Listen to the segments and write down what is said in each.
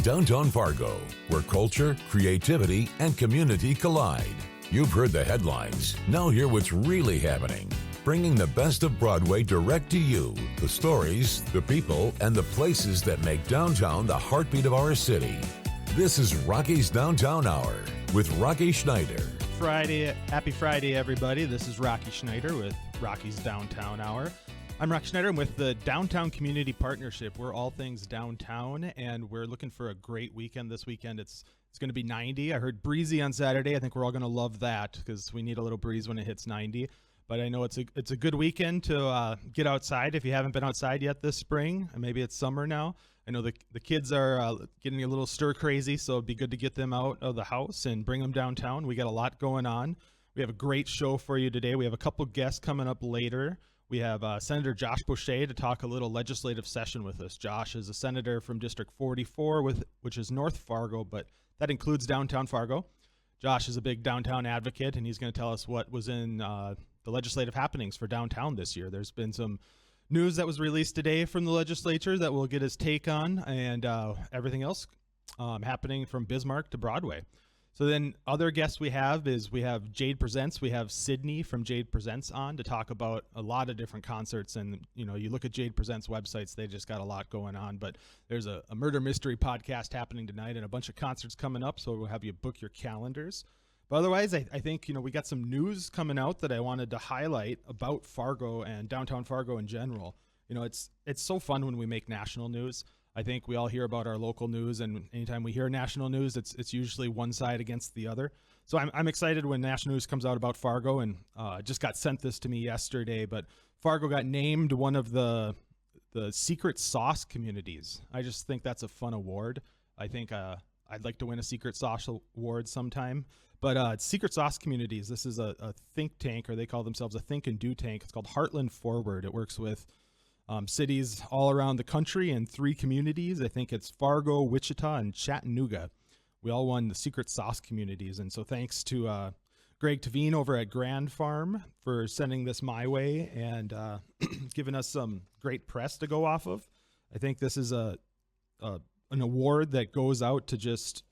Downtown Fargo, where culture, creativity, and community collide. You've heard the headlines. Now hear what's really happening. Bringing the best of Broadway direct to you. The stories, the people, and the places that make downtown the heartbeat of our city. This is Rocky's Downtown Hour with Rocky Schneider. Happy Friday, everybody. This is Rocky Schneider with Rocky's Downtown Hour. I'm Rocky Schneider. I'm with the Downtown Community Partnership. We're all things downtown, and we're looking for a great weekend. This weekend, it's going to be 90. I heard breezy on Saturday. I think we're all going to love that because we need a little breeze when it hits 90. But I know it's a good weekend to get outside if you haven't been outside yet this spring. And maybe it's summer now. I know the kids are getting a little stir crazy, so it'd be good to get them out of the house and bring them downtown. We got a lot going on. We have a great show for you today. We have a couple guests coming up later. We have Senator Josh Boschee to talk a little legislative session with us. Josh is a senator from District 44, which is North Fargo, but that includes downtown Fargo. Josh is a big downtown advocate, and he's going to tell us what was in the legislative happenings for downtown this year. There's been some news that was released today from the legislature that we'll get his take on, and everything else happening from Bismarck to Broadway. So then other guests we have Jade Presents. We have Sydney from Jade Presents on to talk about a lot of different concerts. And, you know, you look at Jade Presents websites, they just got a lot going on. But there's a murder mystery podcast happening tonight and a bunch of concerts coming up. So we'll have you book your calendars. But otherwise, I think, you know, we got some news coming out that I wanted to highlight about Fargo and downtown Fargo in general. You know, it's so fun when we make national news. I think we all hear about our local news, and anytime we hear national news, it's usually one side against the other. So I'm excited when national news comes out about Fargo, and just got sent this to me yesterday, but Fargo got named one of the secret sauce communities. I just think that's a fun award. I think I'd like to win a secret sauce award sometime. But secret sauce communities, this is a think tank, or they call themselves a think and do tank. It's called Heartland Forward. It works with cities all around the country and 3 communities. I think it's Fargo, Wichita, and Chattanooga. We all won the secret sauce communities. And so thanks to Greg Tavine over at Grand Farm for sending this my way and giving us some great press to go off of. I think this is an award that goes out to just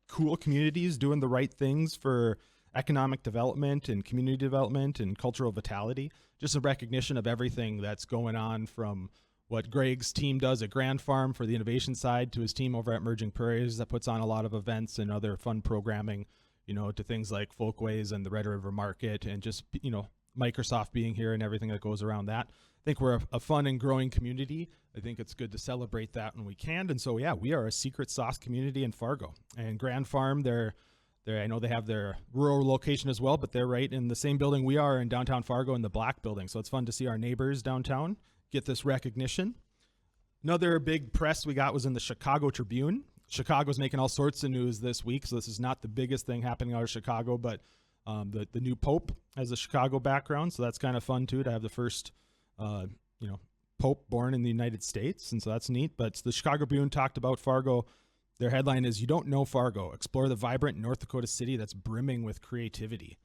cool communities doing the right things for economic development and community development and cultural vitality. Just a recognition of everything that's going on, from what Greg's team does at Grand Farm for the innovation side to his team over at Merging Prairies that puts on a lot of events and other fun programming, you know, to things like Folkways and the Red River Market, and just, you know, Microsoft being here and everything that goes around that. I think we're a fun and growing community. I think it's good to celebrate that when we can. And so, yeah, we are a secret sauce community in Fargo. And Grand Farm, I know they have their rural location as well, but they're right in the same building we are in downtown Fargo, in the Black Building. So it's fun to see our neighbors downtown get this recognition. Another big press we got was in the Chicago Tribune. Chicago's making all sorts of news this week, so this is not the biggest thing happening out of Chicago, but the new Pope has a Chicago background, so that's kind of fun too, to have the first Pope born in the United States, and so that's neat. But the Chicago Tribune talked about Fargo. Their headline is, "You Don't Know Fargo, Explore the Vibrant North Dakota City That's Brimming with Creativity."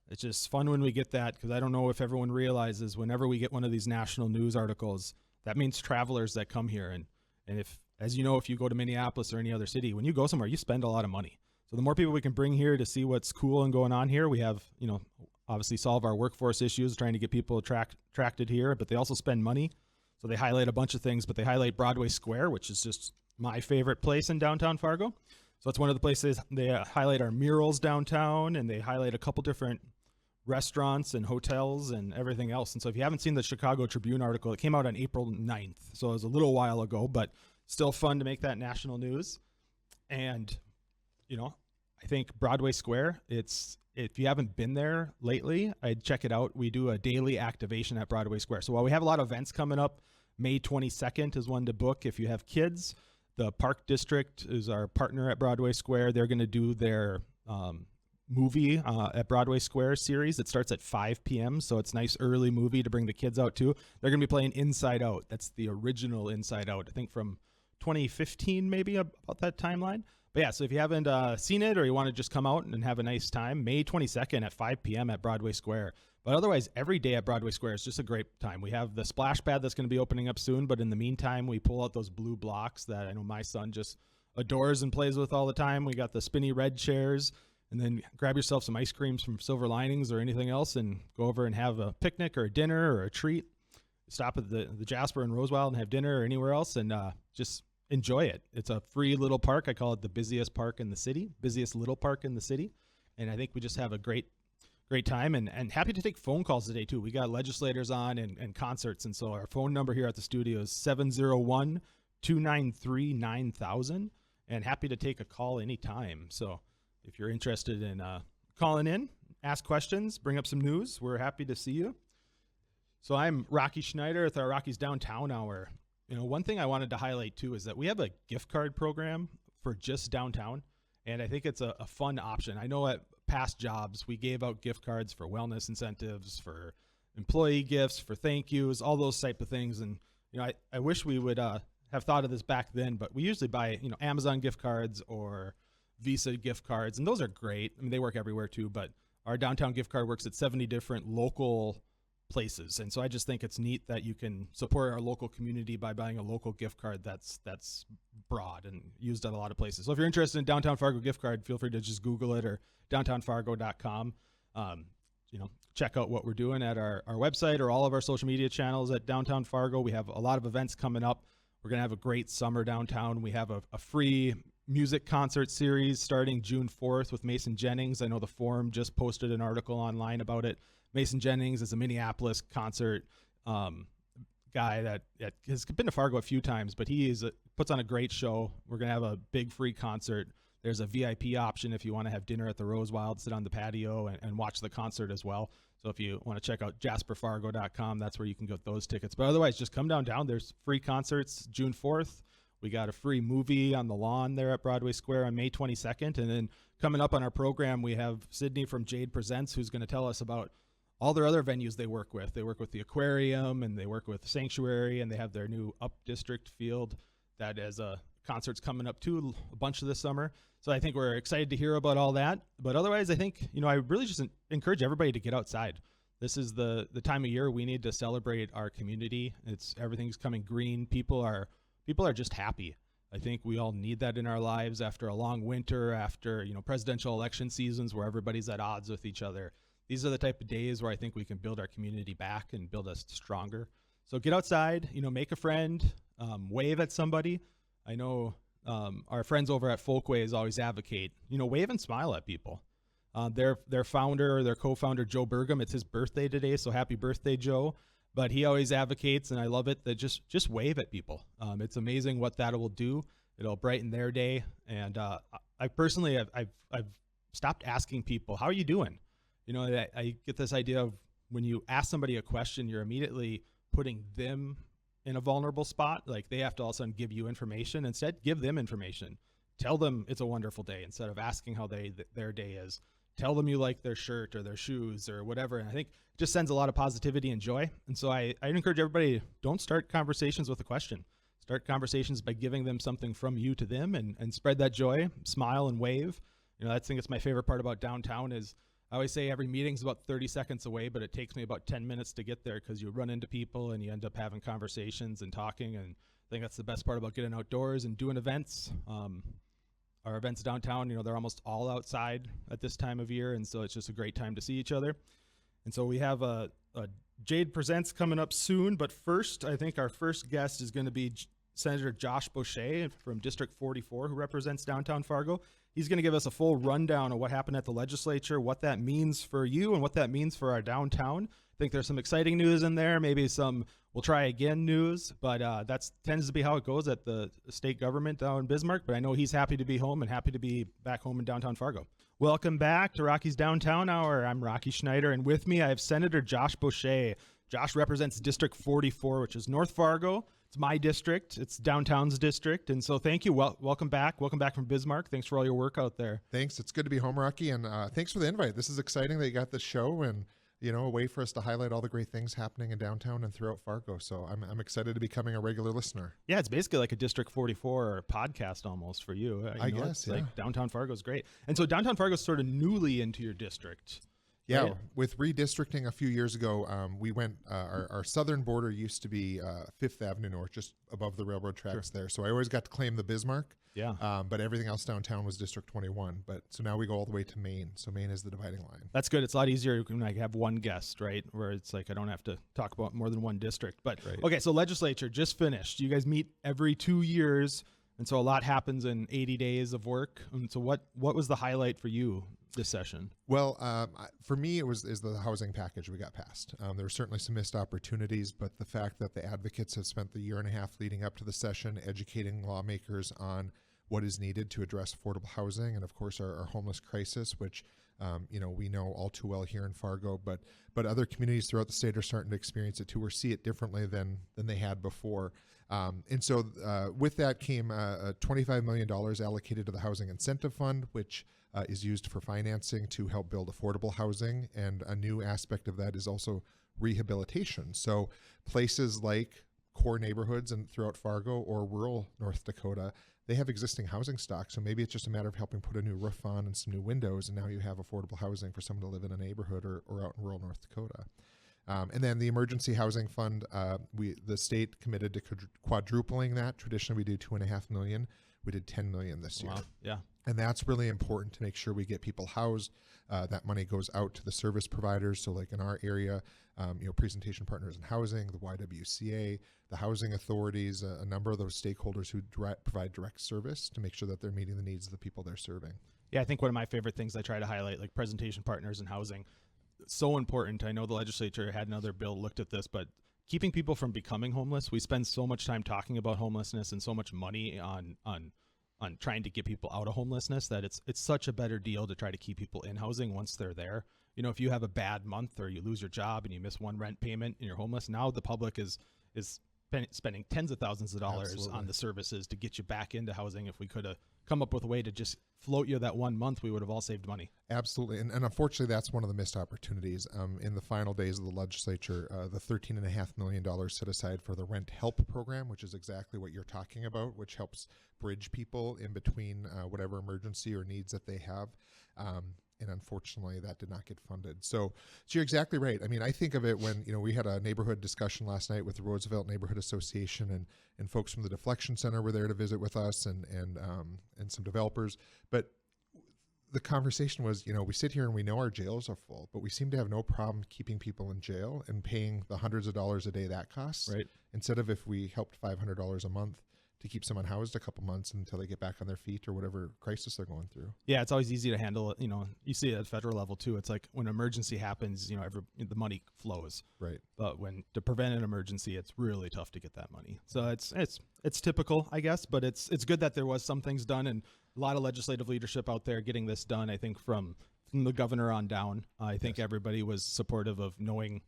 It's just fun when we get that, because I don't know if everyone realizes whenever we get one of these national news articles, that means travelers that come here. And if, as you know, if you go to Minneapolis or any other city, when you go somewhere, you spend a lot of money. So the more people we can bring here to see what's cool and going on here, we have, you know, obviously solve our workforce issues, trying to get people attracted here, but they also spend money. So they highlight a bunch of things, but they highlight Broadway Square, which is just my favorite place in downtown Fargo. So it's one of the places they highlight our murals downtown, and they highlight a couple different restaurants and hotels and everything else. And so if you haven't seen the Chicago Tribune article, it came out on April 9th. So it was a little while ago, but still fun to make that national news. And, you know, I think Broadway Square, if you haven't been there lately, I'd check it out. We do a daily activation at Broadway Square. So while we have a lot of events coming up, May 22nd is one to book if you have kids. The Park District is our partner at Broadway Square. They're going to do their movie at Broadway Square series. It starts at 5 p.m., so it's a nice early movie to bring the kids out to. They're going to be playing Inside Out. That's the original Inside Out, I think from 2015, maybe, about that timeline. But yeah, so if you haven't seen it, or you want to just come out and have a nice time, May 22nd at 5 p.m. at Broadway Square. But otherwise, every day at Broadway Square is just a great time. We have the splash pad that's going to be opening up soon, but in the meantime, we pull out those blue blocks that I know my son just adores and plays with all the time. We got the spinny red chairs. And then grab yourself some ice creams from Silver Linings or anything else and go over and have a picnic or a dinner or a treat. Stop at the Jasper and Rosewild and have dinner or anywhere else and just enjoy it. It's a free little park. I call it the busiest park in the city, busiest little park in the city. And I think we just have a great time and happy to take phone calls today too. We got legislators on and concerts. And so our phone number here at the studio is 701-293-9000 and happy to take a call anytime. So if you're interested in calling in, ask questions, bring up some news, we're happy to see you. So I'm Rocky Schneider with our Rockies Downtown Hour. One thing I wanted to highlight too is that we have a gift card program for just downtown, and I think it's a fun option. I know at past jobs we gave out gift cards for wellness incentives, for employee gifts, for thank yous, all those type of things. And I wish we would have thought of this back then, but we usually buy Amazon gift cards or Visa gift cards, and those are great. I mean, they work everywhere too, but our downtown gift card works at 70 different local places. And so I just think it's neat that you can support our local community by buying a local gift card that's broad and used at a lot of places. So if you're interested in Downtown Fargo gift card, feel free to just Google it or downtownfargo.com. Check out what we're doing at our website or all of our social media channels at Downtown Fargo. We have a lot of events coming up. We're going to have a great summer downtown. We have a free music concert series starting June 4th with Mason Jennings. I know the Forum just posted an article online about it. Mason Jennings is a Minneapolis concert guy that has been to Fargo a few times, but he puts on a great show. We're going to have a big free concert. There's a VIP option if you want to have dinner at the Rosewild, sit on the patio and watch the concert as well. So if you want to check out jasperfargo.com, that's where you can get those tickets. But otherwise, just come downtown. There's free concerts June 4th. We got a free movie on the lawn there at Broadway Square on May 22nd. And then coming up on our program, we have Sydney from Jade Presents, who's going to tell us about all their other venues they work with. They work with the Aquarium and they work with Sanctuary, and they have their new Up District field that has concerts coming up too, a bunch of this summer. So I think we're excited to hear about all that. But otherwise, I think, I really just encourage everybody to get outside. This is the time of year we need to celebrate our community. Everything's coming green. People are just happy. I think we all need that in our lives after a long winter, after, presidential election seasons where everybody's at odds with each other. These are the type of days where I think we can build our community back and build us stronger. So get outside, make a friend, wave at somebody. I know our friends over at Folkways always advocate, wave and smile at people. Their founder, their co-founder, Joe Burgum, it's his birthday today, so happy birthday, Joe. But he always advocates, and I love it, that just wave at people. It's amazing what that will do. It'll brighten their day. And I personally, I've stopped asking people, how are you doing? I get this idea of when you ask somebody a question, you're immediately putting them in a vulnerable spot. Like they have to all of a sudden give you information. Instead, give them information. Tell them it's a wonderful day instead of asking how their day is. Tell them you like their shirt or their shoes or whatever. And I think it just sends a lot of positivity and joy. And so I encourage everybody, don't start conversations with a question. Start conversations by giving them something from you to them and spread that joy, smile and wave. I think it's my favorite part about downtown is I always say every meeting's about 30 seconds away, but it takes me about 10 minutes to get there because you run into people and you end up having conversations and talking. And I think that's the best part about getting outdoors and doing events. Our events downtown, they're almost all outside at this time of year, and so it's just a great time to see each other. And so we have a Jade Presents coming up soon, but first, I think our first guest is going to be Senator Josh Boschee from District 44, who represents downtown Fargo. He's going to give us a full rundown of what happened at the legislature, what that means for you and what that means for our downtown. I think there's some exciting news in there, maybe some we'll try again news, but that tends to be how it goes at the state government down in Bismarck. But I know he's happy to be home and happy to be back home in downtown Fargo. Welcome back to Rocky's Downtown Hour. I'm Rocky Schneider, and with me I have Senator Josh Boschee. Josh represents District 44, which is North Fargo. It's my district. It's downtown's district. And so thank you. Welcome back. Welcome back from Bismarck. Thanks for all your work out there. Thanks. It's good to be home, Rocky. And thanks for the invite. This is exciting that you got this show and, a way for us to highlight all the great things happening in downtown and throughout Fargo. So I'm excited to be becoming a regular listener. Yeah, it's basically like a District 44 podcast almost for you. I guess, yeah. Like downtown Fargo is great. And so downtown Fargo is sort of newly into your district. Yeah, right? With redistricting a few years ago, we went, our southern border used to be 5th Avenue North, just above the railroad tracks there. So I always got to claim the Bismarck. Yeah. But everything else downtown was District 21. But so now we go all the way to Maine. So Maine is the dividing line. That's good. It's a lot easier when I have one guest, right? Where it's like I don't have to talk about more than one district. But Right. okay, so legislature just finished. You guys meet every 2 years, and so a lot happens in 80 days of work. And so what was the highlight for you this session? Well, for me, is the housing package we got passed. There were certainly some missed opportunities, but the fact that the advocates have spent the year and a half leading up to the session educating lawmakers on what is needed to address affordable housing and, of course, our homeless crisis, which we know all too well here in Fargo, but other communities throughout the state are starting to experience it too, or see it differently than they had before. And so with that came $25 million allocated to the Housing Incentive Fund, which is used for financing to help build affordable housing. And a new aspect of that is also rehabilitation. So places like core neighborhoods and throughout Fargo or rural North Dakota, they have existing housing stock. So maybe it's just a matter of helping put a new roof on and some new windows, and now you have affordable housing for someone to live in a neighborhood or out in rural North Dakota. And then the Emergency Housing Fund, the state committed to quadrupling that. Traditionally, we do $2.5 million. We did $10 million this year. Wow. Yeah. And that's really important to make sure we get people housed. That money goes out to the service providers. So like in our area, Presentation Partners in Housing, the YWCA, the housing authorities, a number of those stakeholders who provide direct service to make sure that they're meeting the needs of the people they're serving. Yeah, I think one of my favorite things I try to highlight, like Presentation Partners in Housing, so important. I know the legislature had another bill looked at this, but keeping people from becoming homeless, we spend so much time talking about homelessness and so much money on trying to get people out of homelessness that it's such a better deal to try to keep people in housing once they're there. If you have a bad month or you lose your job and you miss one rent payment and you're homeless, now the public is spending tens of thousands of dollars Absolutely. on the services to get you back into housing. If we could have come up with a way to just float you that 1 month, we would have all saved money. Absolutely. And unfortunately, that's one of the missed opportunities. In the final days of the legislature, the $13.5 million set aside for the Rent Help program, which is exactly what you're talking about, which helps bridge people in between whatever emergency or needs that they have. And unfortunately, that did not get funded. So you're exactly right. I mean, I think of it when, we had a neighborhood discussion last night with the Roosevelt Neighborhood Association, and folks from the Deflection Center were there to visit with us, and some developers. But the conversation was, we sit here and we know our jails are full, but we seem to have no problem keeping people in jail and paying the hundreds of dollars a day that costs. Right. Instead of if we helped $500 a month to keep someone housed a couple months until they get back on their feet or whatever crisis they're going through. Yeah, it's always easy to handle it. You see it at federal level too. It's like when an emergency happens, the money flows. Right. But when to prevent an emergency, it's really tough to get that money. So it's typical, I guess, but it's good that there was some things done, and a lot of legislative leadership out there getting this done. I think from the governor on down, I think everybody was supportive of knowing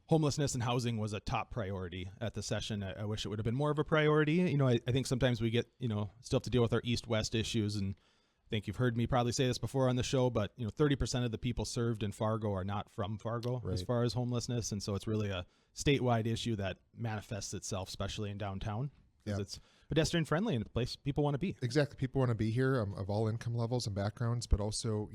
homelessness and housing was a top priority at the session. I wish it would have been more of a priority. I think sometimes we get, still have to deal with our east-west issues. And I think you've heard me probably say this before on the show, but 30% of the people served in Fargo are not from Fargo as far as homelessness. And so it's really a statewide issue that manifests itself, especially in downtown, because it's pedestrian friendly and a place people want to be. Exactly. People want to be here of all income levels and backgrounds, but also,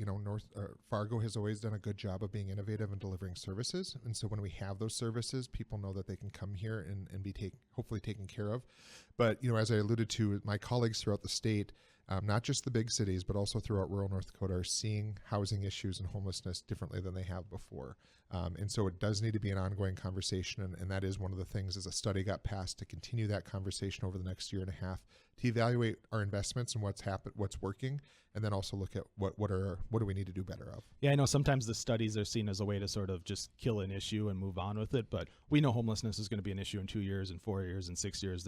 Fargo has always done a good job of being innovative and delivering services. And so when we have those services, people know that they can come here and be hopefully taken care of. But, as I alluded to, my colleagues throughout the state, not just the big cities, but also throughout rural North Dakota, are seeing housing issues and homelessness differently than they have before. And so it does need to be an ongoing conversation. And that is one of the things, as a study got passed, to continue that conversation over the next year and a half, to evaluate our investments and what's happened, what's working, and then also look at what do we need to do better of. Yeah, I know sometimes the studies are seen as a way to sort of just kill an issue and move on with it, but we know homelessness is going to be an issue in 2 years and 4 years and 6 years.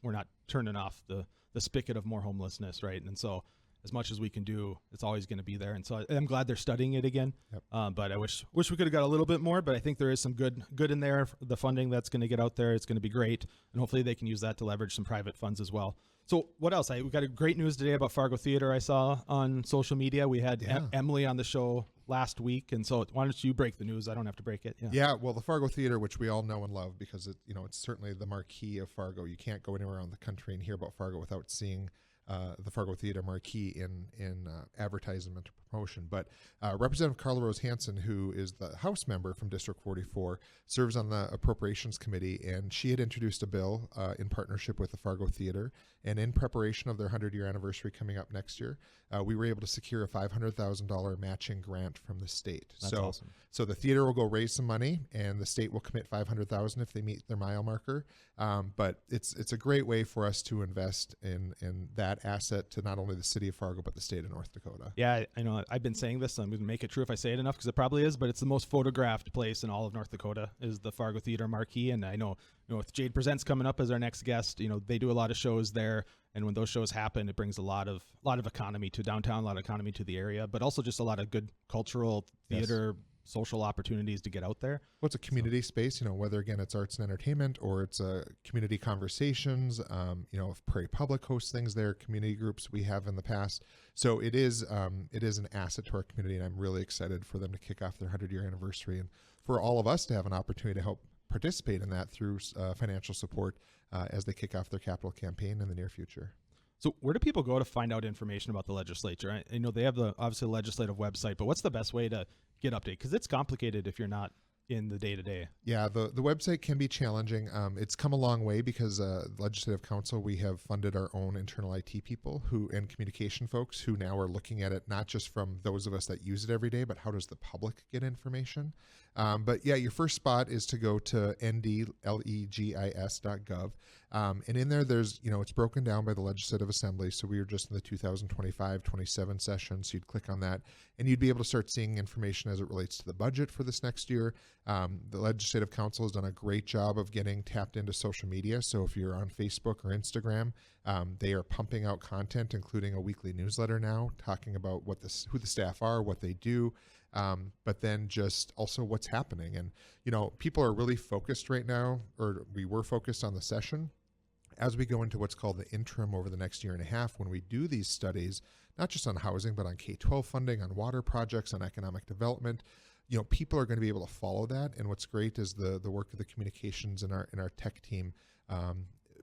We're not turning off the spigot of more homelessness, right? And so as much as we can do, it's always going to be there. And so I'm glad they're studying it again. Yep. But I wish we could have got a little bit more, but I think there is some good in there. The funding that's going to get out there, it's going to be great. And hopefully they can use that to leverage some private funds as well. So what else? We got a great news today about Fargo Theater I saw on social media. We had Emily on the show last week. And so why don't you break the news? I don't have to break it. Yeah, well, the Fargo Theater, which we all know and love because it's certainly the marquee of Fargo. You can't go anywhere around the country and hear about Fargo without seeing the Fargo Theater marquee in advertisement promotion. But Representative Carla Rose Hansen, who is the House member from District 44, serves on the Appropriations Committee, and she had introduced a bill in partnership with the Fargo Theater. And in preparation of their 100-year anniversary coming up next year, we were able to secure a $500,000 matching grant from the state. That's awesome. So the theater will go raise some money, and the state will commit $500,000 if they meet their mile marker. But it's a great way for us to invest in that asset to not only the city of Fargo but the state of North Dakota. Yeah, I know. I've been saying this. I'm going to make it true if I say it enough, because it probably is. But it's the most photographed place in all of North Dakota is the Fargo Theater marquee. And I know, with Jade Presents coming up as our next guest, they do a lot of shows there. And when those shows happen, it brings a lot of economy to downtown, a lot of economy to the area, but also just a lot of good cultural theater. Yes. Social opportunities to get out there. Well, it's a community space, whether again it's arts and entertainment or it's community conversations. If Prairie Public hosts things there, community groups we have in the past. So it is an asset to our community, and I'm really excited for them to kick off their 100-year anniversary and for all of us to have an opportunity to help participate in that through financial support as they kick off their capital campaign in the near future. So where do people go to find out information about the legislature? I know they have obviously the legislative website, but what's the best way to get updated? Because it's complicated if you're not in the day-to-day. Yeah, the website can be challenging. It's come a long way because Legislative Council, we have funded our own internal IT people and communication folks who now are looking at it not just from those of us that use it every day, but how does the public get information? But yeah, your first spot is to go to ndlegis.gov. And in there, there's, it's broken down by the Legislative Assembly. So we were just in the 2025-27 session. So you'd click on that and you'd be able to start seeing information as it relates to the budget for this next year. The Legislative Council has done a great job of getting tapped into social media. So if you're on Facebook or Instagram, they are pumping out content, including a weekly newsletter now, talking about who the staff are, what they do, but then just also what's happening. And, people are really focused right now, or we were focused on the session. As we go into what's called the interim over the next year and a half, when we do these studies, not just on housing, but on K-12 funding, on water projects, on economic development, people are going to be able to follow that. And what's great is the work of the communications in our tech team.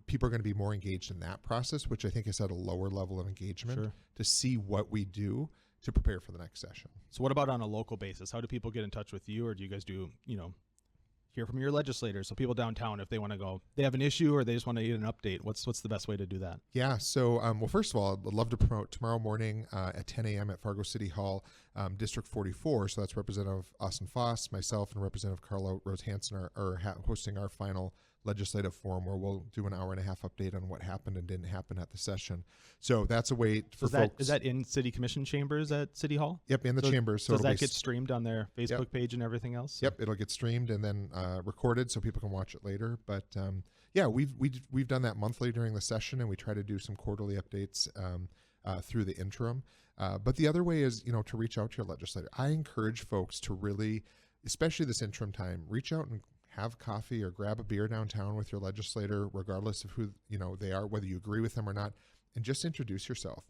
People are going to be more engaged in that process, which I think is at a lower level of engagement to see what we do to prepare for the next session. So what about on a local basis? How do people get in touch with you, or do you guys do, hear from your legislators? So people downtown, if they want to go, they have an issue or they just want to get an update, what's the best way to do that? Yeah. So, well, first of all, I'd love to promote tomorrow morning at 10 a.m. at Fargo City Hall, District 44. So that's Representative Austin Foss, myself, and Representative Carla Rose Hansen are hosting our final legislative forum where we'll do an hour-and-a-half update on what happened and didn't happen at the session. So that's a way for folks. Is that in City Commission chambers at City Hall? Yep, in the chambers. So does that get streamed on their Facebook page and everything else? Yep, it'll get streamed and then recorded so people can watch it later. But yeah, we've done that monthly during the session, and we try to do some quarterly updates through the interim. But the other way is, to reach out to your legislator. I encourage folks to really, especially this interim time, reach out and have coffee or grab a beer downtown with your legislator, regardless of who they are, whether you agree with them or not, and just introduce yourself.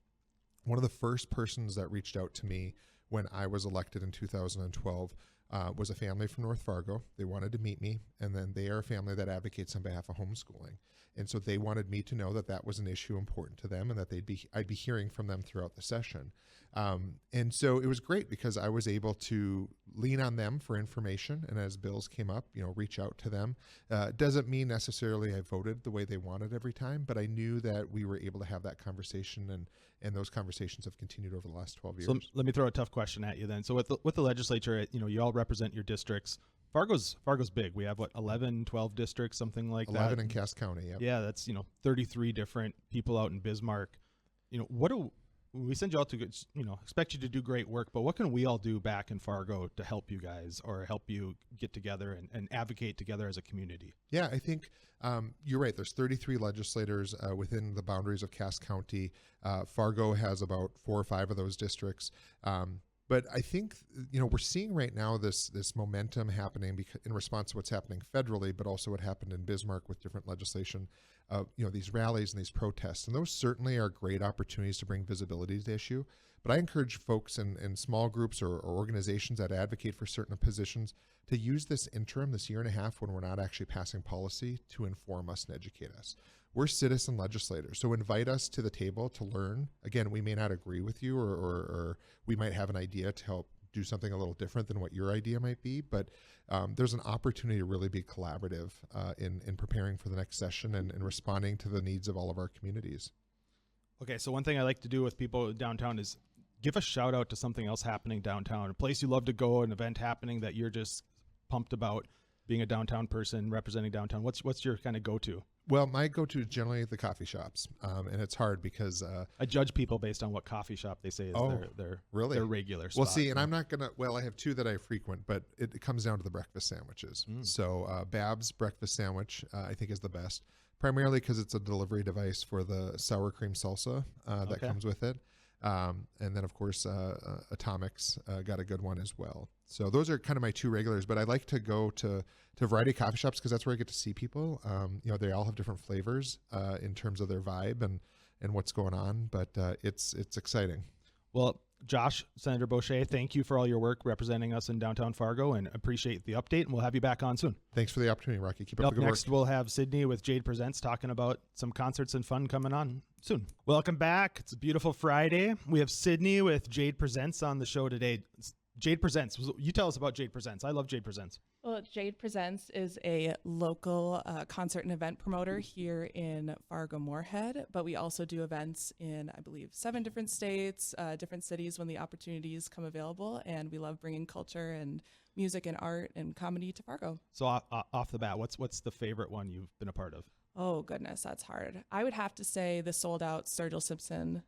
One of the first persons that reached out to me when I was elected in 2012 was a family from North Fargo. They wanted to meet me, and then they are a family that advocates on behalf of homeschooling. And so they wanted me to know that that was an issue important to them and that I'd be hearing from them throughout the session. And so it was great because I was able to lean on them for information, and as bills came up, reach out to them. Doesn't mean necessarily I voted the way they wanted every time, but I knew that we were able to have that conversation, and those conversations have continued over the last 12 years. So let me throw a tough question at you then. So with the legislature, you all represent your districts. Fargo's big. We have 11, 12 districts, something like 11 that. 11 in Cass County. Yep. Yeah, that's 33 different people out in Bismarck. We send you out to expect you to do great work, but what can we all do back in Fargo to help you guys or help you get together and advocate together as a community? Yeah, I think you're right. There's 33 legislators within the boundaries of Cass County. Fargo has about 4 or 5 of those districts. But I think, we're seeing right now this momentum happening in response to what's happening federally, but also what happened in Bismarck with different legislation, these rallies and these protests. And those certainly are great opportunities to bring visibility to the issue. But I encourage folks in small groups or organizations that advocate for certain positions to use this interim, this year and a half when we're not actually passing policy, to inform us and educate us. we're citizen legislators. So invite us to the table to learn. Again, we may not agree with you, or we might have an idea to help do something a little different than what your idea might be. But there's an opportunity to really be collaborative in preparing for the next session and responding to the needs of all of our communities. Okay, so one thing I like to do with people downtown is give a shout out to something else happening downtown, a place you love to go, an event happening that you're just pumped about, being a downtown person representing downtown. What's your kind of go-to? Well, my go-to is generally the coffee shops, and it's hard because I judge people based on what coffee shop they say is their regular spot. Well, see, and I'm not gonna. Well, I have two that I frequent, but it comes down to the breakfast sandwiches. So Bab's breakfast sandwich, I think, is the best, primarily because it's a delivery device for the sour cream salsa that comes with it, and then of course Atomic's got a good one as well. So those are kind of my two regulars, but I like to go to a variety of coffee shops because that's where I get to see people. They all have different flavors in terms of their vibe and what's going on, but it's exciting. Well, Josh, Senator Boschee, thank you for all your work representing us in downtown Fargo, and appreciate the update, and we'll have you back on soon. Thanks for the opportunity, Rocky. Keep up the good work. Next, we'll have Sydney with Jade Presents talking about some concerts and fun coming on soon. Welcome back. It's a beautiful Friday. We have Sydney with Jade Presents on the show today. Jade Presents. You tell us about Jade Presents. I love Jade Presents. Well, Jade Presents is a local concert and event promoter here in Fargo-Moorhead, but we also do events in, I believe, 7 different states, different cities when the opportunities come available, and we love bringing culture and music and art and comedy to Fargo. So off the bat, what's the favorite one you've been a part of? Oh, goodness, that's hard. I would have to say the sold-out Sturgill Simpson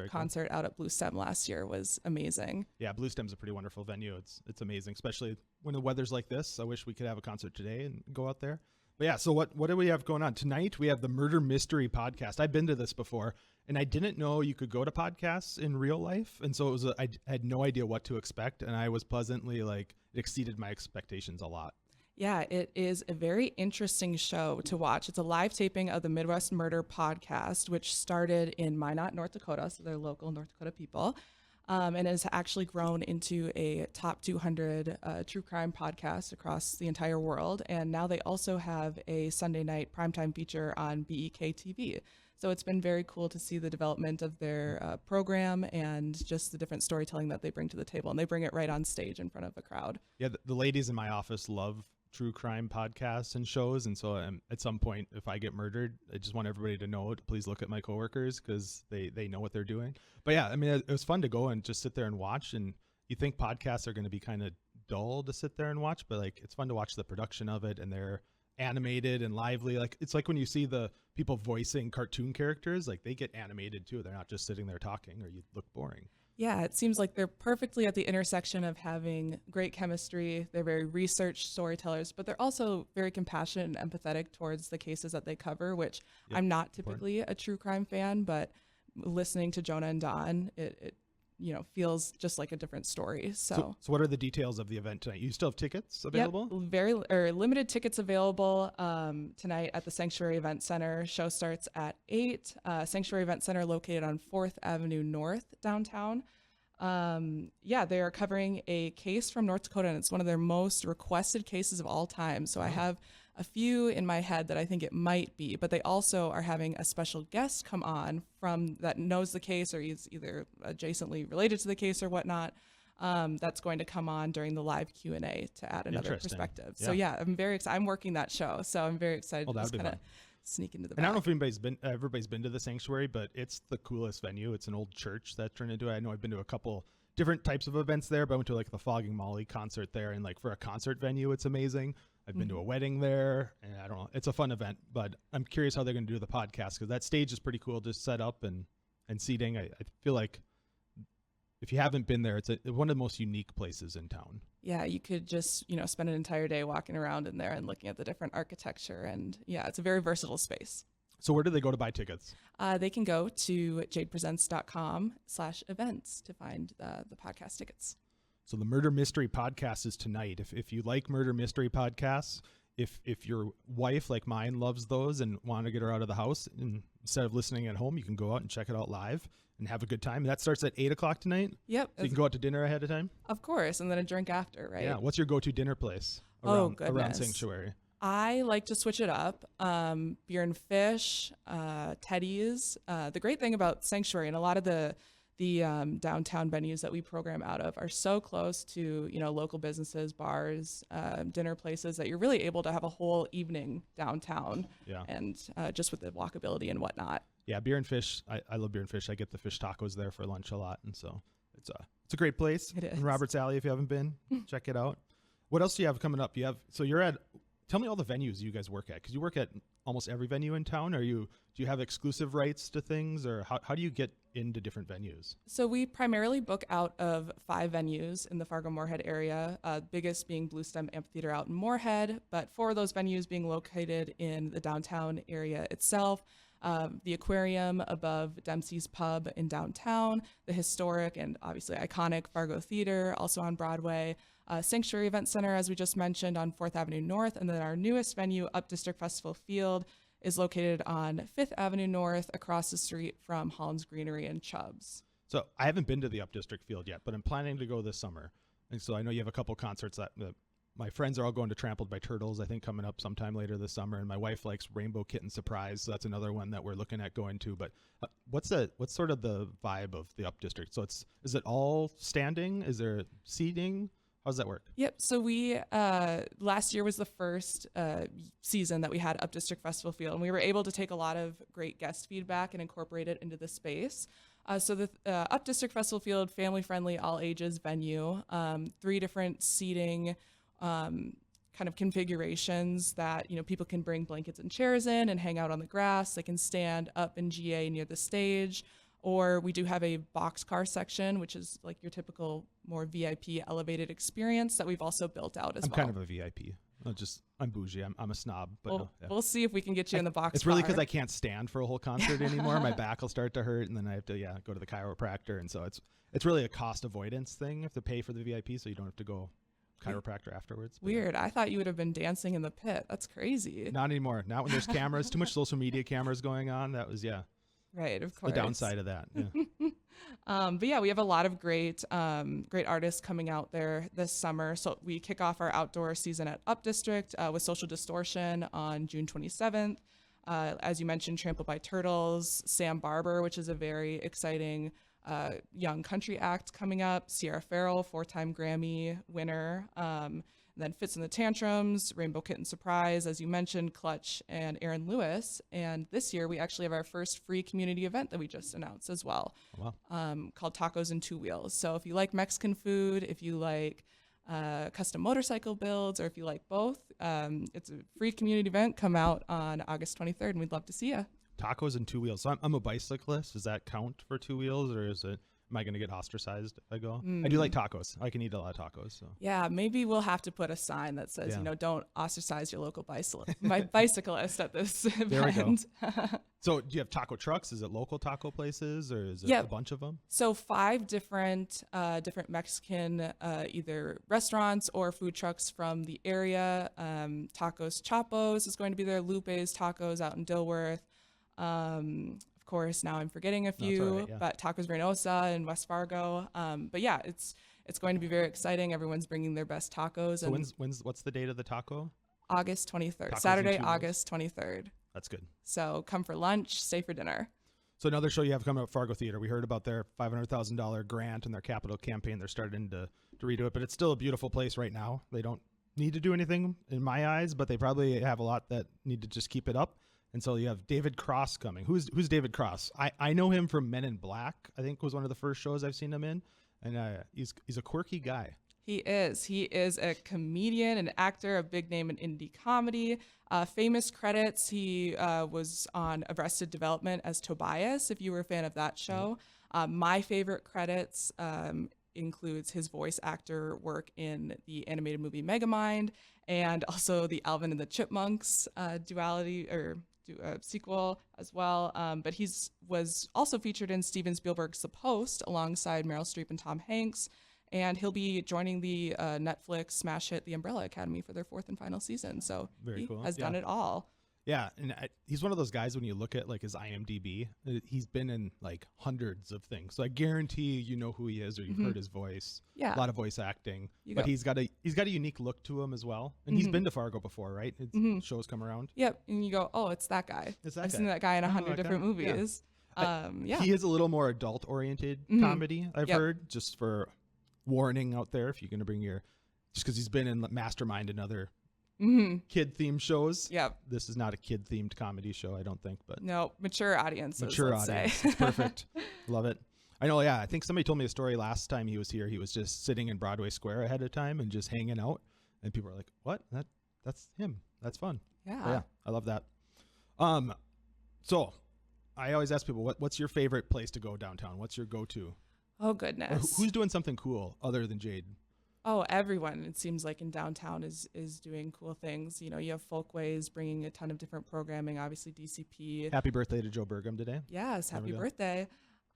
concert out at Blue Stem last year was amazing. Yeah, Blue Stem's a pretty wonderful venue. It's amazing, especially when the weather's like this. I wish we could have a concert today and go out there. But yeah, so what do we have going on? Tonight we have the Murder Mystery Podcast. I've been to this before, and I didn't know you could go to podcasts in real life. And so I had no idea what to expect, and I was pleasantly, it exceeded my expectations a lot. Yeah, it is a very interesting show to watch. It's a live taping of the Midwest Murder Podcast, which started in Minot, North Dakota, so they're local North Dakota people, and has actually grown into a top 200 true crime podcast across the entire world. And now they also have a Sunday night primetime feature on BEK TV. So it's been very cool to see the development of their program and just the different storytelling that they bring to the table. And they bring it right on stage in front of a crowd. Yeah, the ladies in my office love true crime podcasts and shows, and so at some point, if I get murdered, I just want everybody to know to please look at my coworkers because they know what they're doing. But yeah, I mean, it was fun to go and just sit there and watch. And you think podcasts are going to be kind of dull to sit there and watch, but it's fun to watch the production of it, and they're animated and lively. It's like when you see the people voicing cartoon characters, they get animated too. They're not just sitting there talking, or you'd look boring. Yeah, it seems like they're perfectly at the intersection of having great chemistry. They're very researched storytellers, but they're also very compassionate and empathetic towards the cases that they cover, which I'm not typically a true crime fan, but listening to Jonah and Don, it feels just like a different story. So what are the details of the event tonight? You still have tickets available? Yep, very limited tickets available tonight at the Sanctuary Event Center. Show starts at 8. Sanctuary Event Center located on 4th Avenue North downtown. They are covering a case from North Dakota, and it's one of their most requested cases of all time. So I have a few in my head that I think it might be, but they also are having a special guest come on from that knows the case, or is either adjacently related to the case or whatnot. That's going to come on during the live Q&A to add another perspective. Yeah. So yeah, I'm very excited. I'm working that show, so I'm very excited to just kind of sneak into the back. And I don't know if everybody's been to the Sanctuary, but it's the coolest venue. It's an old church that turned into it. I know I've been to a couple different types of events there, but I went to the Flogging Molly concert there, and for a concert venue, it's amazing. I've been to a wedding there, and I don't know. It's a fun event, but I'm curious how they're going to do the podcast, because that stage is pretty cool, just set up and seating. I feel like if you haven't been there, it's one of the most unique places in town. Yeah, you could just, spend an entire day walking around in there and looking at the different architecture. And yeah, it's a very versatile space. So where do they go to buy tickets? They can go to jadepresents.com/events to find the podcast tickets. So the Murder Mystery Podcast is tonight. If you like murder mystery podcasts, if your wife, like mine, loves those and want to get her out of the house, and instead of listening at home, you can go out and check it out live and have a good time. And that starts at 8 o'clock tonight? Yep. So you can go out to dinner ahead of time? Of course, and then a drink after, right? Yeah. What's your go-to dinner place around Sanctuary? I like to switch it up. Beer and fish, Teddy's. The great thing about Sanctuary and a lot of the downtown venues that we program out of are so close to, local businesses, bars, dinner places that you're really able to have a whole evening downtown. Yeah. And just with the walkability and whatnot. Yeah, beer and fish. I love beer and fish. I get the fish tacos there for lunch a lot, and so it's a great place. It is. In Roberts Alley. If you haven't been, check it out. What else do you have coming up? You're at. Tell me all the venues you guys work at, because you work at almost every venue in town. Do you have exclusive rights to things, or how do you get into different venues? So we primarily book out of 5 venues in the Fargo-Moorhead area, biggest being Blue Stem Amphitheater out in Moorhead, but 4 of those venues being located in the downtown area itself. The aquarium above Dempsey's Pub in downtown, the historic and obviously iconic Fargo Theater, also on Broadway, Sanctuary Event Center, as we just mentioned, on 4th Avenue North, and then our newest venue, Up District Festival Field, is located on 5th Avenue North, across the street from Holland's Greenery and Chubb's. So I haven't been to the Up District Field yet, but I'm planning to go this summer. And so I know you have a couple concerts that my friends are all going to Trampled by Turtles, I think, coming up sometime later this summer. And my wife likes Rainbow Kitten Surprise, so that's another one that we're looking at going to. But what's sort of the vibe of the Up District? So is it all standing? Is there seating? How does that work? Yep. So we last year was the first season that we had Up District Festival Field, and we were able to take a lot of great guest feedback and incorporate it into the space. So the Up District Festival Field, family-friendly, all ages venue, 3 different seating kind of configurations that people can bring blankets and chairs in and hang out on the grass. They can stand up in GA near the stage. Or we do have a boxcar section, which is like your typical more VIP elevated experience that we've also built out as well. I'm kind of a VIP. I'm bougie. I'm a snob. But we'll see if we can get you in the boxcar. It's really because I can't stand for a whole concert anymore. My back will start to hurt, and then I have to go to the chiropractor. And so it's really a cost avoidance thing. You have to pay for the VIP, so you don't have to go chiropractor afterwards. But weird. I thought you would have been dancing in the pit. That's crazy. Not anymore. Not when there's cameras. Too much social media cameras going on. That was Right, of course. The downside of that. Yeah. But yeah, we have a lot of great artists coming out there this summer. So we kick off our outdoor season at Up District with Social Distortion on June 27th. As you mentioned, Trampled by Turtles, Sam Barber, which is a very exciting young country act coming up, Sierra Farrell, 4-time Grammy winner, and then Fits in the Tantrums, Rainbow Kitten Surprise, as you mentioned, Clutch, and Aaron Lewis. And this year, we actually have our first free community event that we just announced as well, called Tacos and Two Wheels. So if you like Mexican food, if you like custom motorcycle builds, or if you like both, it's a free community event. Come out on August 23rd, and we'd love to see you. Tacos and two wheels. So I'm a bicyclist. Does that count for two wheels, or am I going to get ostracized if I go? I do like tacos. I can eat a lot of tacos. So. Yeah, maybe we'll have to put a sign that says, don't ostracize your local bicyclist at this event. There we go. So do you have taco trucks? Is it local taco places, or is it a bunch of them? So 5 different Mexican either restaurants or food trucks from the area. Tacos Chapos is going to be there. Lupe's Tacos out in Dilworth. Of course, now I'm forgetting a few, but Tacos Reynosa in West Fargo. But yeah, it's going to be very exciting. Everyone's bringing their best tacos. So what's the date of the taco? August 23rd. Tacos Saturday, August 23rd. That's good. So come for lunch, stay for dinner. So another show you have coming up, Fargo Theater. We heard about their $500,000 grant and their capital campaign. They're starting to redo it, but it's still a beautiful place right now. They don't need to do anything in my eyes, but they probably have a lot that need to just keep it up. And so you have David Cross coming. Who's David Cross? I know him from Men in Black, I think was one of the first shows I've seen him in. And he's a quirky guy. He is. He is a comedian, an actor, a big name in indie comedy. Famous credits, he was on Arrested Development as Tobias, if you were a fan of that show. My favorite credits includes his voice actor work in the animated movie Megamind, and also the Alvin and the Chipmunks sequel as well. But was also featured in Steven Spielberg's The Post alongside Meryl Streep and Tom Hanks. And he'll be joining the Netflix smash hit The Umbrella Academy for their 4th and final season. So Very he cool. has done it all. Yeah, and he's one of those guys when you look at like his IMDb, he's been in like hundreds of things. So I guarantee you know who he is or you've heard his voice. Yeah. A lot of voice acting. But he's got a unique look to him as well. And he's been to Fargo before, right? Shows come around. Yep. And you go, oh, it's that guy. I've seen that guy in 100 different movies. Yeah. He is a little more adult oriented comedy, I've heard, just for warning out there if you're going to bring just because he's been in Mastermind and other kid themed shows. Yep. This is not a kid themed comedy show, I don't think, but no, mature audiences. Mature audience. It's perfect. Love it. I know. Yeah. I think somebody told me a story last time he was here. He was just sitting in Broadway Square ahead of time and just hanging out. And people were like, what? That's him. That's fun. Yeah. But yeah. I love that. So I always ask people, what's your favorite place to go downtown? What's your go-to? Oh, goodness. Who's doing something cool other than Jade? Oh, everyone, it seems like in downtown is doing cool things. You know, you have Folkways bringing a ton of different programming, obviously DCP. Happy birthday to Joe Burgum today. Yes, happy birthday.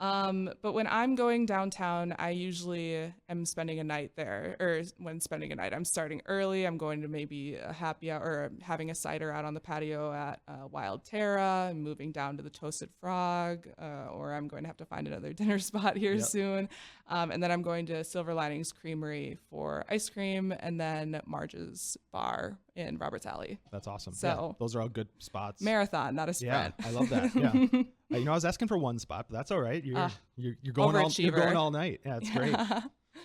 But when I'm going downtown, I usually am spending a night there, or when spending a night, I'm starting early. I'm going to maybe a happy hour or having a cider out on the patio at Wild Terra. I'm moving down to the Toasted Frog, or I'm going to have to find another dinner spot here soon. And then I'm going to Silver Linings Creamery for ice cream, and then Marge's Bar in Roberts Alley. That's awesome. So yeah, those are all good spots. Marathon, not a sprint. Yeah, I love that. Yeah. I was asking for one spot, but that's all right. You're going all night. Yeah, it's great.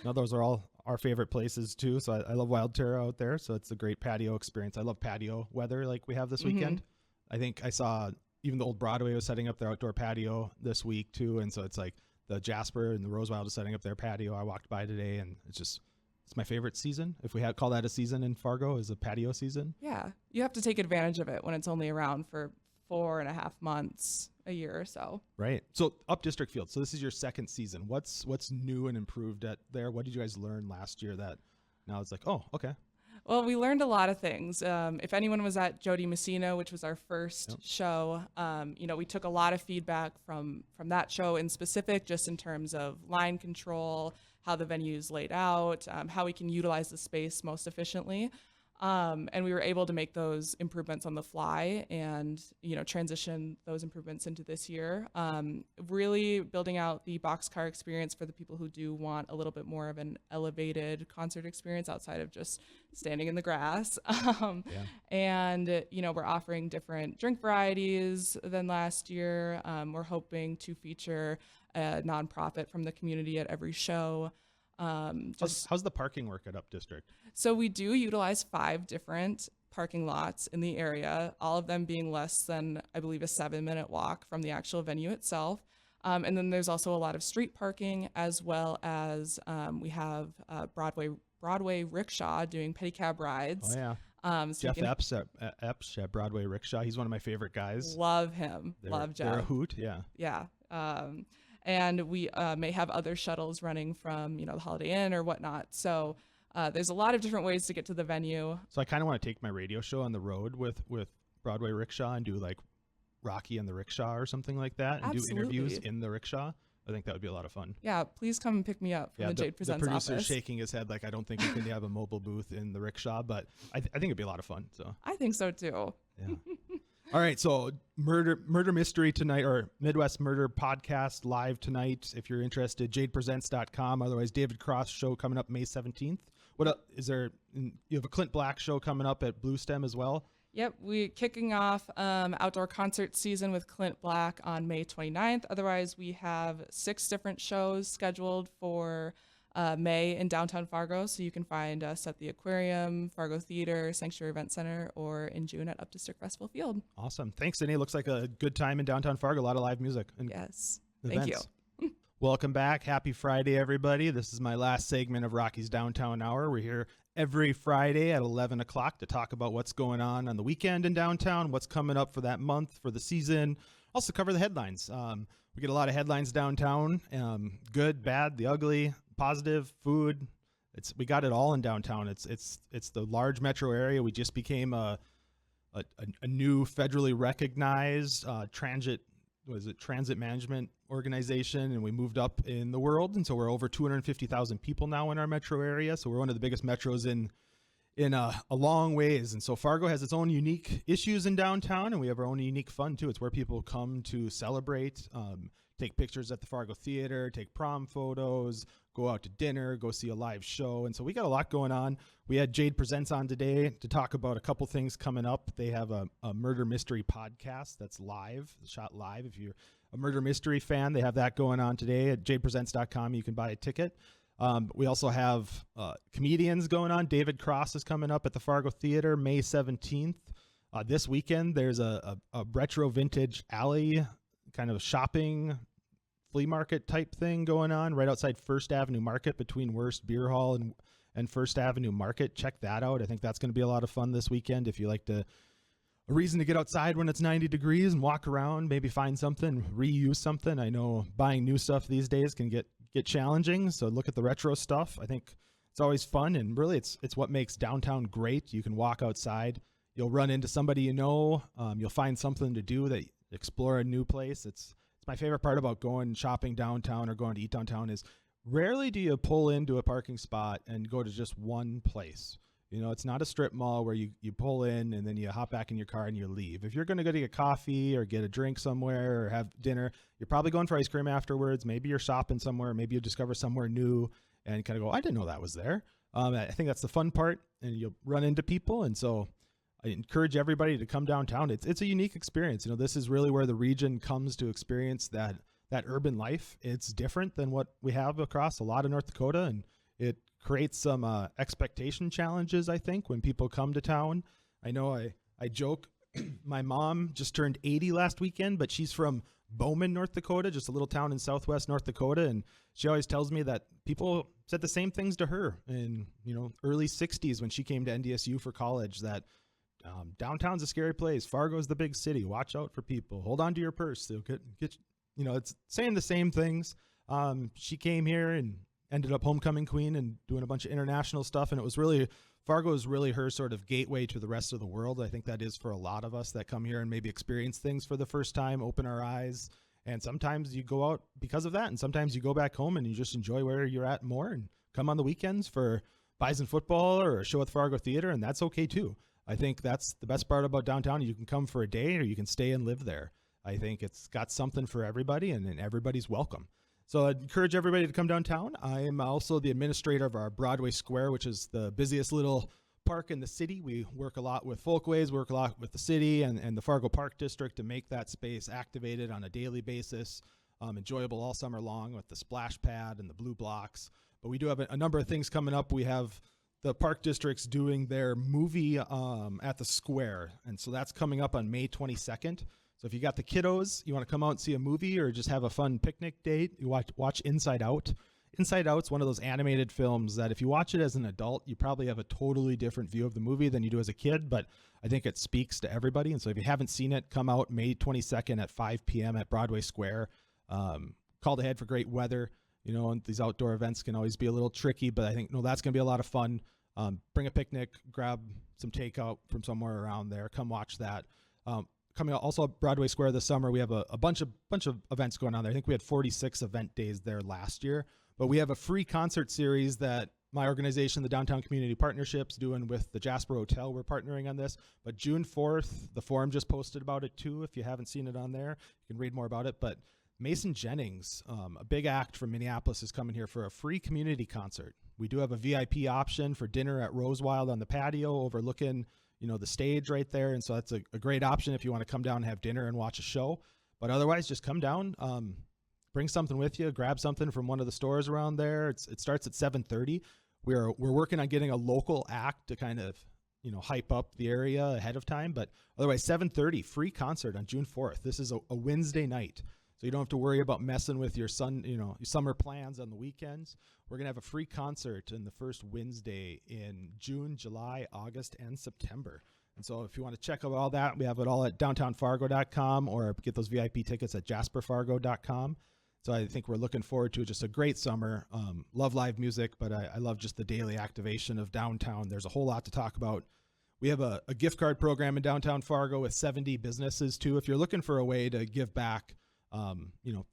No, those are all our favorite places too. So I love Wild Terra out there. So it's a great patio experience. I love patio weather like we have this weekend. I think I saw even the old Broadway was setting up their outdoor patio this week too. And so it's like the Jasper and the Rosewild is setting up their patio. I walked by today and it's my favorite season. If we had call that a season in Fargo, is a patio season. Yeah. You have to take advantage of it when it's only around for 4.5 months, a year or so. Right. So up District Field. So this is your second season. What's new and improved at there? What did you guys learn last year that now it's like, oh, okay. Well, we learned a lot of things. If anyone was at Jody Messina, which was our first show, we took a lot of feedback from that show in specific, just in terms of line control, how the venue's laid out, how we can utilize the space most efficiently. And we were able to make those improvements on the fly and, transition those improvements into this year. Really building out the boxcar experience for the people who do want a little bit more of an elevated concert experience outside of just standing in the grass. And, we're offering different drink varieties than last year. We're hoping to feature a nonprofit from the community at every show. How's the parking work at Up District? So we do utilize 5 different parking lots in the area, all of them being less than, I believe, a 7-minute walk from the actual venue itself. And then there's also a lot of street parking, as well as we have Broadway Rickshaw doing pedicab rides. Oh, yeah. Jeff Epps at Broadway Rickshaw. He's one of my favorite guys. Love him. Love Jeff. They're a hoot. Yeah. Yeah. And we may have other shuttles running from, the Holiday Inn or whatnot. So there's a lot of different ways to get to the venue. So I kind of want to take my radio show on the road with Broadway Rickshaw and do like Rocky and the Rickshaw or something like that, and Absolutely. Do interviews in the rickshaw. I think that would be a lot of fun. Yeah, please come and pick me up from the Jade Presents office. The producer's office. shaking his head like, I don't think we can have a mobile booth in the rickshaw, but I think it'd be a lot of fun. So I think so too. Yeah. All right, so murder mystery tonight, or Midwest Murder Podcast live tonight. If you're interested, jadepresents.com. Otherwise, David Cross show coming up May 17th. What is there? You have a Clint Black show coming up at Blue Stem as well. Yep, we're kicking off outdoor concert season with Clint Black on May 29th. Otherwise, we have 6 different shows scheduled for May in downtown Fargo. So you can find us at the Aquarium, Fargo Theater, Sanctuary Event Center, or in June at Up District Festival Field. Awesome. Thanks, Sydney. Looks like a good time in downtown Fargo. A lot of live music. And yes. events. Thank you. Welcome back. Happy Friday, everybody. This is my last segment of Rocky's Downtown Hour. We're here every Friday at 11 o'clock to talk about what's going on the weekend in downtown, what's coming up for that month, for the season. Also cover the headlines. We get a lot of headlines downtown, good, bad, the ugly, positive, food. We got it all in downtown. It's the large metro area. We just became a new federally recognized transit management organization, and we moved up in the world, and so we're over 250,000 people now in our metro area. So we're one of the biggest metros in a long ways. And so Fargo has its own unique issues in downtown, and we have our own unique fun too. It's where people come to celebrate, take pictures at the Fargo Theater, take prom photos, go out to dinner, go see a live show. And so we got a lot going on. We had Jade Presents on today to talk about a couple things coming up. They have a murder mystery podcast that's shot live. If you're a murder mystery fan, they have that going on today at jadepresents.com. You can buy a ticket. We also have comedians going on. David Cross is coming up at the Fargo Theater May 17th. This weekend, there's a retro vintage alley kind of shopping flea market type thing going on right outside First Avenue Market between Worst Beer Hall and First Avenue Market. Check that out. I think that's going to be a lot of fun this weekend if you like a reason to get outside when it's 90 degrees and walk around, maybe find something, reuse something. I know buying new stuff these days can get challenging, so look at the retro stuff. I think it's always fun, and really it's what makes downtown great. You can walk outside, you'll run into somebody you'll find something to do, that explore a new place. It's my favorite part about going shopping downtown or going to eat downtown is rarely do you pull into a parking spot and go to just one place. It's not a strip mall where you pull in and then you hop back in your car and you leave. If you're going to go to get coffee or get a drink somewhere or have dinner, you're probably going for ice cream afterwards. Maybe you're shopping somewhere. Maybe you discover somewhere new and kind of go, I didn't know that was there. I think that's the fun part, and you'll run into people. And so I encourage everybody to come downtown. It's a unique experience. This is really where the region comes to experience that urban life. It's different than what we have across a lot of North Dakota, and it creates some expectation challenges, I think, when people come to town. I know I joke, my mom just turned 80 last weekend, but she's from Bowman, North Dakota, just a little town in southwest North Dakota, and she always tells me that people said the same things to her in early 60s when she came to NDSU for college, that downtown's a scary place. Fargo's the big city. Watch out for people. Hold on to your purse. They'll get it's saying the same things. She came here and ended up homecoming queen and doing a bunch of international stuff. And Fargo is really her sort of gateway to the rest of the world. I think that is for a lot of us that come here and maybe experience things for the first time, open our eyes. And sometimes you go out because of that. And sometimes you go back home and you just enjoy where you're at more and come on the weekends for Bison football or a show at the Fargo Theater. And that's okay too. I think that's the best part about downtown. You can come for a day or you can stay and live there. I think it's got something for everybody, and everybody's welcome. So I'd encourage everybody to come downtown. I am also the administrator of our Broadway Square, which is the busiest little park in the city. We work a lot with Folkways, work a lot with the city and the Fargo Park District to make that space activated on a daily basis, enjoyable all summer long with the splash pad and the blue blocks. But we do have a number of things coming up. We have the Park District's doing their movie at the Square, and so that's coming up on May 22nd. So if you got the kiddos, you want to come out and see a movie or just have a fun picnic date, you watch Inside Out. Inside Out's one of those animated films that if you watch it as an adult, you probably have a totally different view of the movie than you do as a kid, but I think it speaks to everybody. And so if you haven't seen it, come out May 22nd at 5 p.m. at Broadway Square. Called ahead for great weather. And these outdoor events can always be a little tricky, but I think, that's going to be a lot of fun. Bring a picnic, grab some takeout from somewhere around there. Come watch that. Coming out also at Broadway Square this summer, we have a bunch of events going on there. I think we had 46 event days there last year, but we have a free concert series that my organization, the Downtown Community Partnership's doing with the Jasper Hotel. We're partnering on this, but June 4th, the forum just posted about it too. If you haven't seen it on there, you can read more about it. But Mason Jennings, a big act from Minneapolis, is coming here for a free community concert. We do have a VIP option for dinner at Rosewild on the patio overlooking the stage right there. And so that's a great option if you want to come down and have dinner and watch a show. But otherwise, just come down, bring something with you, grab something from one of the stores around there. It starts at 7:30. We're working on getting a local act to kind of, hype up the area ahead of time. But otherwise, 7:30, free concert on June 4th. This is a Wednesday night. So you don't have to worry about messing with your your summer plans on the weekends. We're going to have a free concert in the first Wednesday in June, July, August, and September. And so if you want to check out all that, we have it all at downtownfargo.com or get those VIP tickets at jasperfargo.com. So I think we're looking forward to just a great summer. Love live music, but I love just the daily activation of downtown. There's a whole lot to talk about. We have a gift card program in downtown Fargo with 70 businesses too. If you're looking for a way to give back,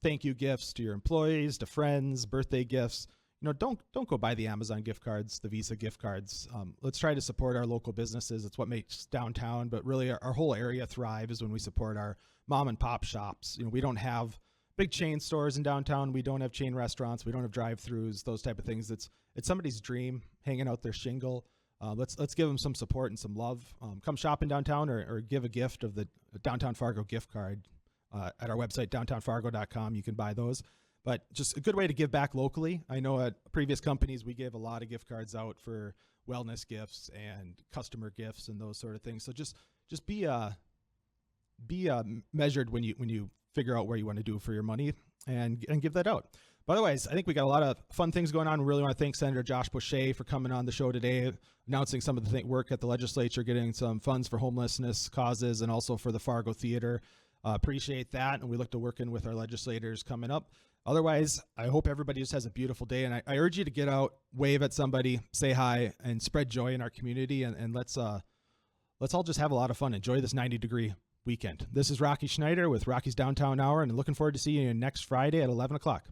thank you gifts to your employees, to friends, birthday gifts, don't go buy the Amazon gift cards, the Visa gift cards. Let's try to support our local businesses. It's what makes downtown, but really our whole area thrive is when we support our mom and pop shops. We don't have big chain stores in downtown. We don't have chain restaurants. We don't have drive-throughs, those type of things. It's somebody's dream hanging out their shingle. Let's give them some support and some love. Come shop in downtown or give a gift of the Downtown Fargo gift card at our website, downtownfargo.com. You can buy those. But just a good way to give back locally. I know at previous companies, we gave a lot of gift cards out for wellness gifts and customer gifts and those sort of things. So just be measured when you figure out where you want to do for your money and give that out. But otherwise, I think we got a lot of fun things going on. We really want to thank Senator Josh Boschee for coming on the show today, announcing some of the work at the legislature, getting some funds for homelessness causes and also for the Fargo Theater. Appreciate that, and we look to working with our legislators coming up. Otherwise, I hope everybody just has a beautiful day, and I urge you to get out, wave at somebody, say hi, and spread joy in our community, and let's all just have a lot of fun. Enjoy this 90-degree weekend. This is Rocky Schneider with Rocky's Downtown Hour, and looking forward to seeing you next Friday at 11 o'clock.